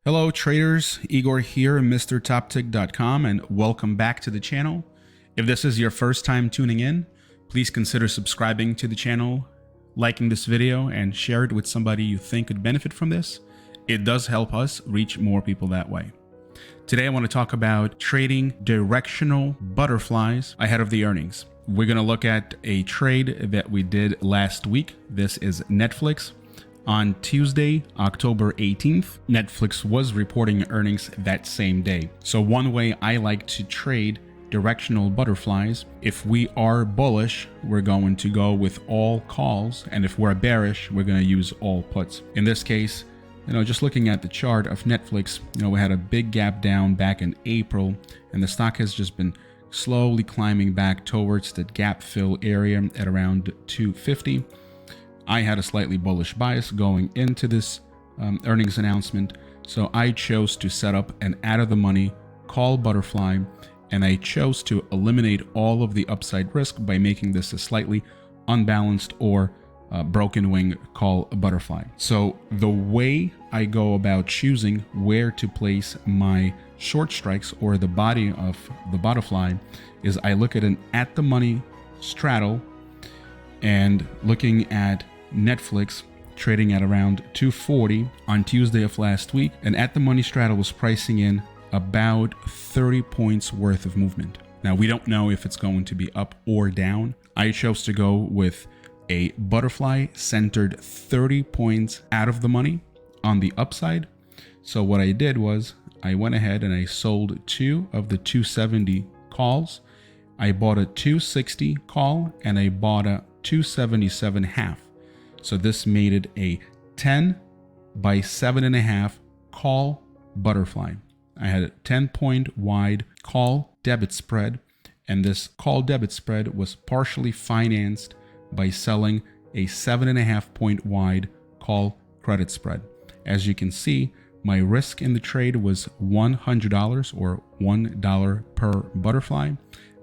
Hello traders, Igor here, MrTopTick.com, and welcome back to the channel. If this is your first time tuning in, please consider subscribing to the channel, liking this video, and share it with somebody you think could benefit from this. It does help us reach more people that way. Today I want to talk about trading directional butterflies ahead of the earnings. We're going to look at a trade that we did last week. This is Netflix. On Tuesday, October 18th, Netflix was reporting earnings that same day. So one way I like to trade directional butterflies, if we are bullish, we're going to go with all calls, and if we're bearish, we're going to use all puts. In this case, just looking at the chart of Netflix, we had a big gap down back in April, and the stock has just been slowly climbing back towards the gap fill area at around 250. I had a slightly bullish bias going into this earnings announcement, so I chose to set up an out-of-the-money call butterfly, and I chose to eliminate all of the upside risk by making this a slightly unbalanced or broken wing call butterfly. So the way I go about choosing where to place my short strikes or the body of the butterfly is I look at an at-the-money straddle, and looking at Netflix trading at around 240 on Tuesday of last week, and at the money straddle was pricing in about 30 points worth of movement. Now we don't know if it's going to be up or down. I chose to go with a butterfly centered 30 points out of the money on the upside. So what I did was I went ahead and I sold two of the 270 calls. I bought a 260 call and I bought a 277 half. So this made it a 10 by 7.5 call butterfly. I had a 10-point wide call debit spread, and this call debit spread was partially financed by selling a 7.5-point wide call credit spread. As you can see, my risk in the trade was $100 or $1 per butterfly.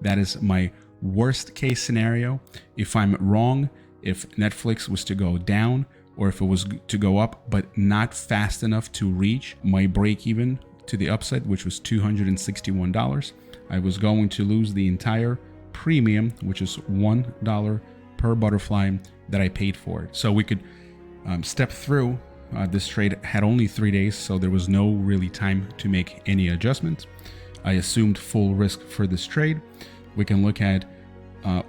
That is my worst case scenario. If I'm wrong, if Netflix was to go down or if it was to go up but not fast enough to reach my break even to the upside, which was $261, I was going to lose the entire premium, which is $1 per butterfly that I paid for it. So we could step through this trade. Had only 3 days, so there was no really time to make any adjustments. I assumed full risk for this trade. We can look at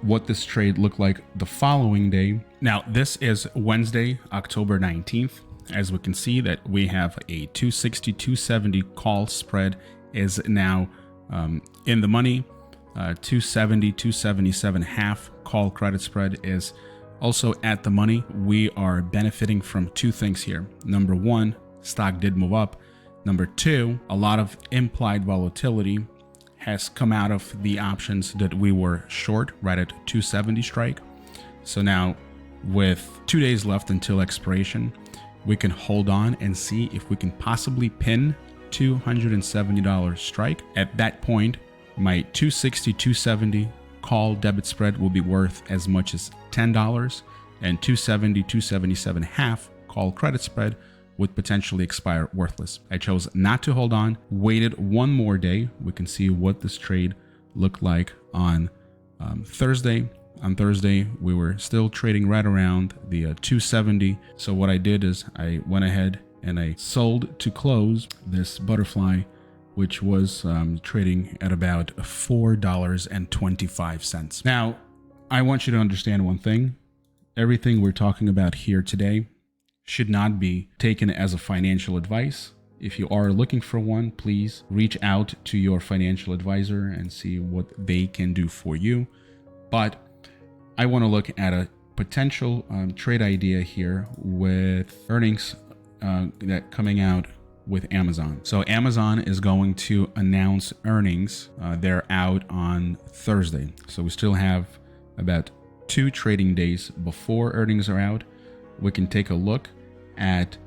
what this trade looked like the following day. Now, this is Wednesday, October 19th. As we can see that we have a 260, 270 call spread is now in the money. 270, 277 half call credit spread is also at the money. We are benefiting from two things here. Number one, stock did move up. Number two, a lot of implied volatility has come out of the options that we were short right at 270 strike. So now with 2 days left until expiration, we can hold on and see if we can possibly pin $270 strike. At that point, my 260, 270 call debit spread will be worth as much as $10, and 270, 277 half call credit spread would potentially expire worthless. I chose not to hold on, waited one more day. We can see what this trade looked like on Thursday. On Thursday, we were still trading right around the 270. So what I did is I went ahead and I sold to close this butterfly, which was trading at about $4.25. Now, I want you to understand one thing. Everything we're talking about here today should not be taken as a financial advice. If you are looking for one, please reach out to your financial advisor and see what they can do for you. But I want to look at a potential trade idea here with earnings that coming out with Amazon. So Amazon is going to announce earnings. They're out on Thursday. So we still have about 2 trading days before earnings are out. We can take a look at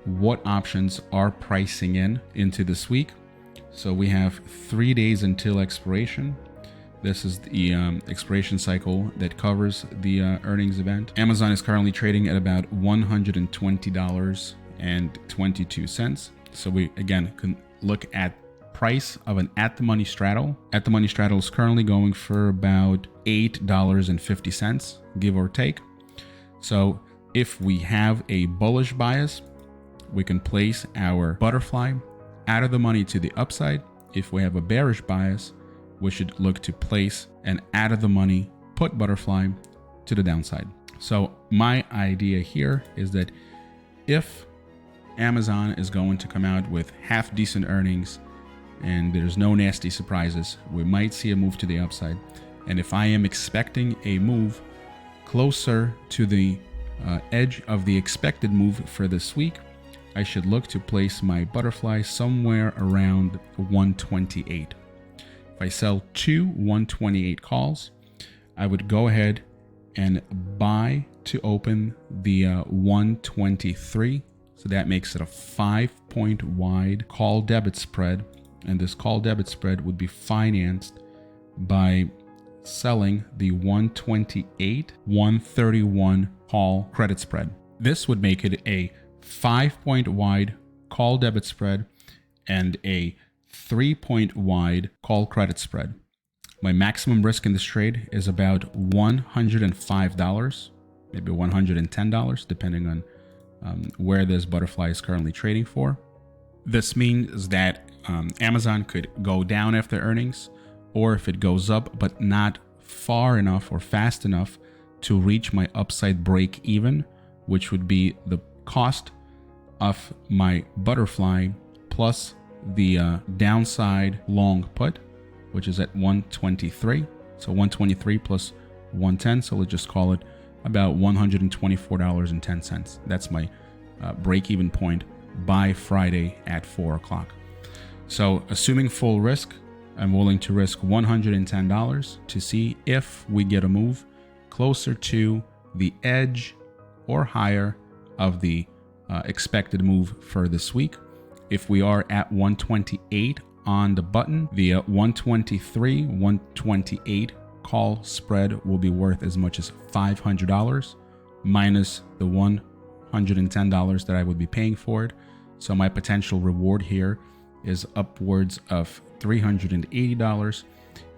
what options are pricing into this week. So we have 3 days until expiration. This is the expiration cycle that covers the earnings event. Amazon is currently trading at about $120.22. So we again can look at price of an at the money straddle. At the money straddle is currently going for about $8.50, give or take. So if we have a bullish bias, we can place our butterfly out of the money to the upside. If we have a bearish bias, we should look to place an out of the money put butterfly to the downside. So my idea here is that if Amazon is going to come out with half decent earnings and there's no nasty surprises, we might see a move to the upside. And if I am expecting a move closer to the edge of the expected move for this week, I should look to place my butterfly somewhere around 128. If I sell 2 128 calls, I would go ahead and buy to open the 123. So that makes it a 5-point wide call debit spread. And this call debit spread would be financed by selling the 128 131 call credit spread. This would make it a 5-point wide call debit spread and a 3-point wide call credit spread. My maximum risk in this trade is about $105, maybe $110, depending on where this butterfly is currently trading for. This means that Amazon could go down after earnings, or if it goes up, but not far enough or fast enough to reach my upside break even, which would be the cost of my butterfly plus the downside long put, which is at 123. So 123 plus 110. So let's just call it about $124.10. That's my break-even point by Friday at 4 o'clock. So assuming full risk, I'm willing to risk $110 to see if we get a move closer to the edge or higher of the expected move for this week. If we are at 128 on the button, the 123, 128 call spread will be worth as much as $500 minus the $110 that I would be paying for it. So my potential reward here is upwards of $380.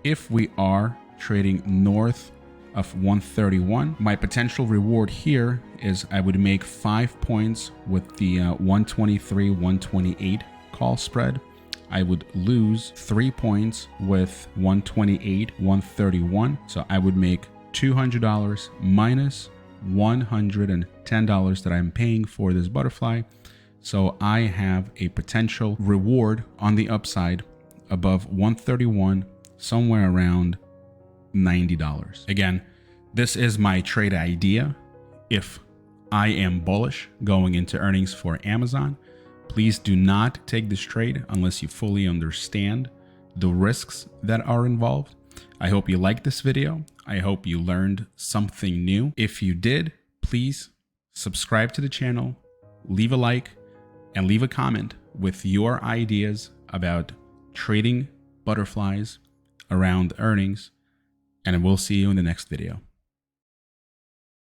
If we are trading north of 131, my potential reward here is I would make 5 points with the 123, 128 call spread. I would lose 3 points with 128, 131. So I would make $200 minus $110 that I'm paying for this butterfly. So I have a potential reward on the upside above 131, somewhere around $90. Again, this is my trade idea. If I am bullish going into earnings for Amazon, please do not take this trade unless you fully understand the risks that are involved. I hope you liked this video. I hope you learned something new. If you did, please subscribe to the channel, leave a like, and leave a comment with your ideas about trading butterflies around earnings. And we'll see you in the next video.